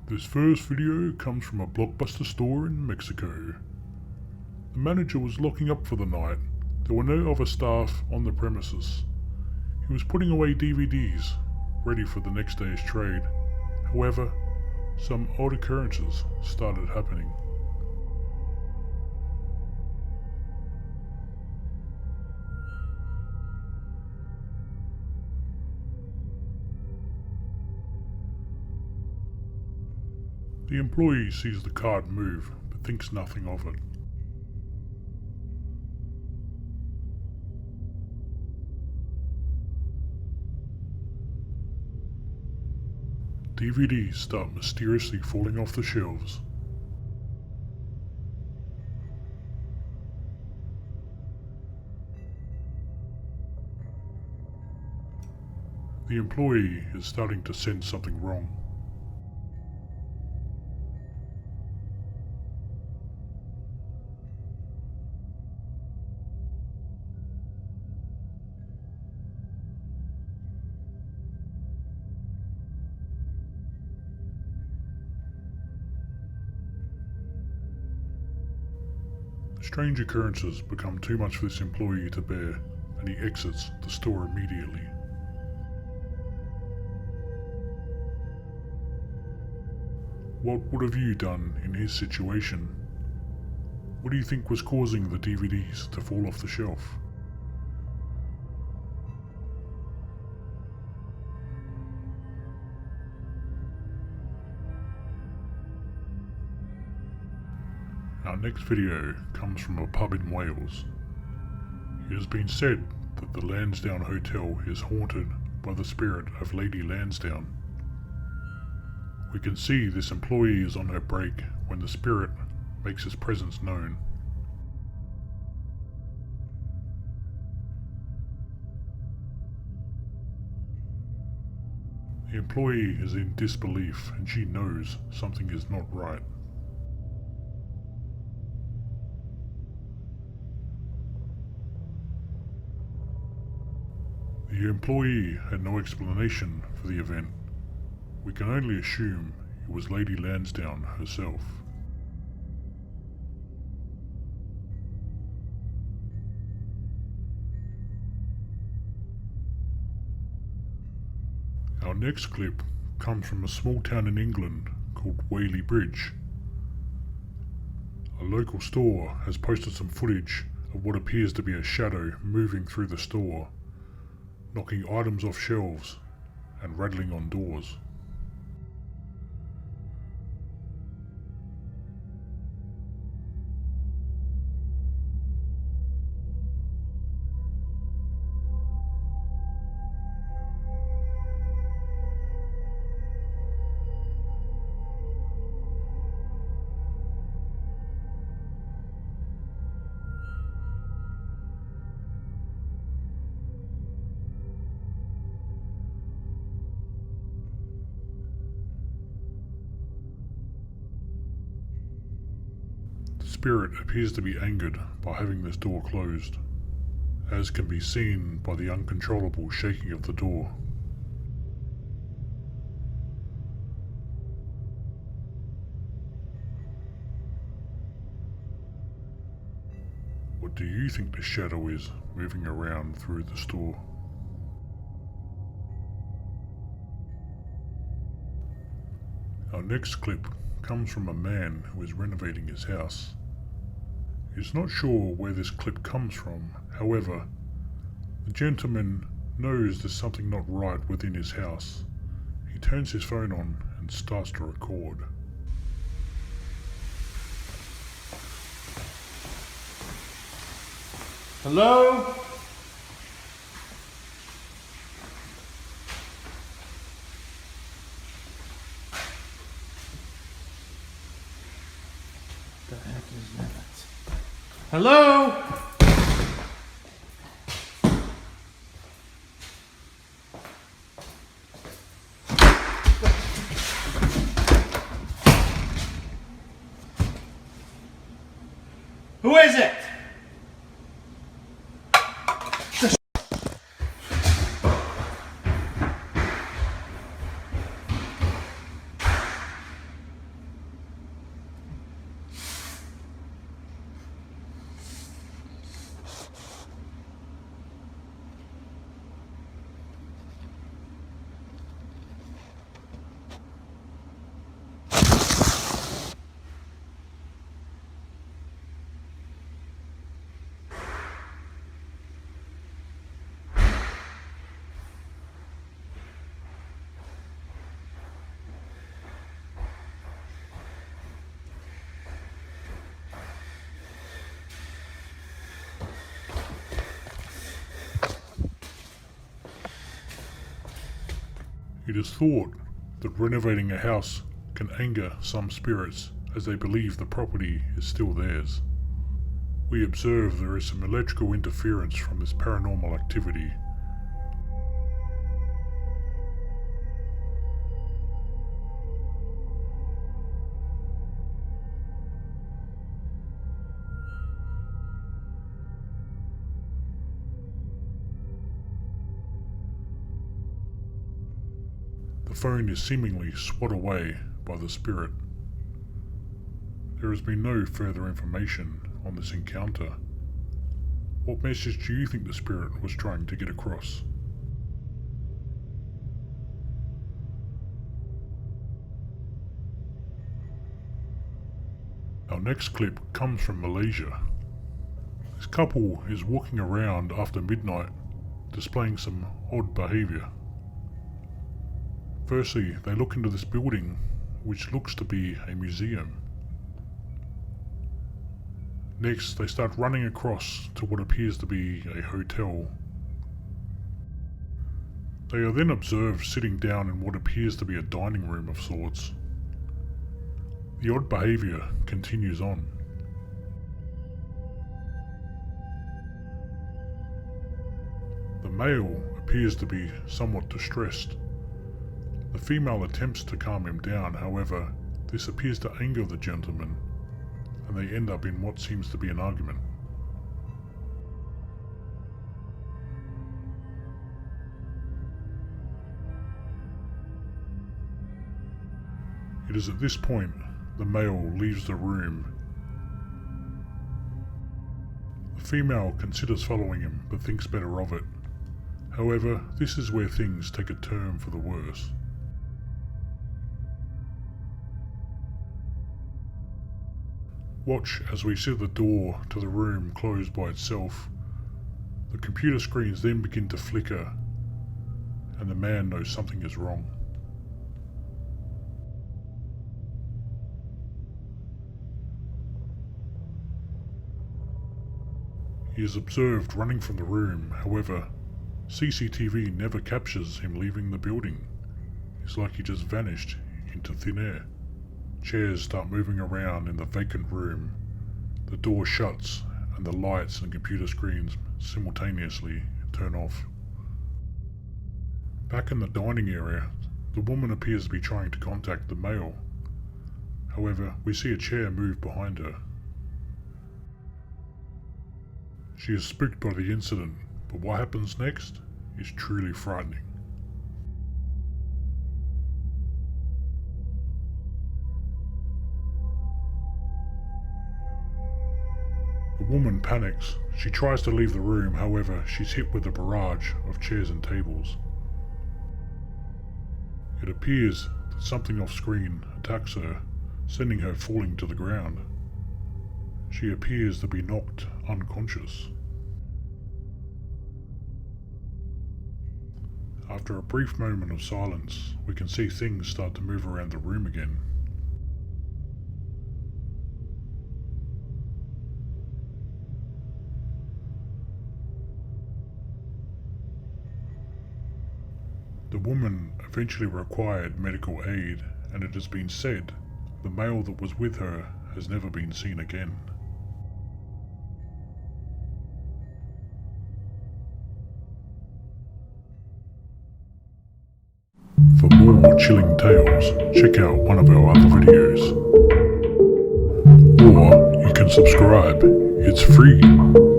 This first video comes from a Blockbuster store in Mexico. The manager was locking up for the night. There were no other staff on the premises. He was putting away DVDs, ready for the next day's trade. However, some odd occurrences started happening. The employee sees the cart move, but thinks nothing of it. DVDs start mysteriously falling off the shelves. The employee is starting to sense something wrong. Strange occurrences become too much for this employee to bear, and he exits the store immediately. What would have you done in his situation? What do you think was causing the DVDs to fall off the shelf? Our next video comes from a pub in Wales. It has been said that the Lansdowne Hotel is haunted by the spirit of Lady Lansdowne. We can see this employee is on her break when the spirit makes his presence known. The employee is in disbelief and she knows something is not right. The employee had no explanation for the event. We can only assume it was Lady Lansdowne herself. Our next clip comes from a small town in England called Whaley Bridge. A local store has posted some footage of what appears to be a shadow moving through the store, knocking items off shelves and rattling on doors. The spirit appears to be angered by having this door closed, as can be seen by the uncontrollable shaking of the door. What do you think the shadow is moving around through the store? Our next clip comes from a man who is renovating his house. He's not sure where this clip comes from, however, the gentleman knows there's something not right within his house. He turns his phone on and starts to record. Hello? The heck is that? Hello? Who is it? It is thought that renovating a house can anger some spirits as they believe the property is still theirs. We observe there is some electrical interference from this paranormal activity. The phone is seemingly swat away by the spirit. There has been no further information on this encounter. What message do you think the spirit was trying to get across? Our next clip comes from Malaysia. This couple is walking around after midnight, displaying some odd behaviour. Firstly, they look into this building, which looks to be a museum. Next, they start running across to what appears to be a hotel. They are then observed sitting down in what appears to be a dining room of sorts. The odd behaviour continues on. The male appears to be somewhat distressed. The female attempts to calm him down, however, this appears to anger the gentleman, and they end up in what seems to be an argument. It is at this point the male leaves the room. The female considers following him, but thinks better of it. However, this is where things take a turn for the worse. Watch as we see the door to the room close by itself. The computer screens then begin to flicker, and the man knows something is wrong. He is observed running from the room, however, CCTV never captures him leaving the building. It's like he just vanished into thin air. Chairs start moving around in the vacant room. The door shuts and the lights and computer screens simultaneously turn off. Back in the dining area, the woman appears to be trying to contact the male. However, we see a chair move behind her. She is spooked by the incident, but what happens next is truly frightening. The woman panics. She tries to leave the room, however, she's hit with a barrage of chairs and tables. It appears that something off screen attacks her, sending her falling to the ground. She appears to be knocked unconscious. After a brief moment of silence, we can see things start to move around the room again. The woman eventually required medical aid, and it has been said the male that was with her has never been seen again. For more chilling tales, check out one of our other videos. Or you can subscribe, it's free.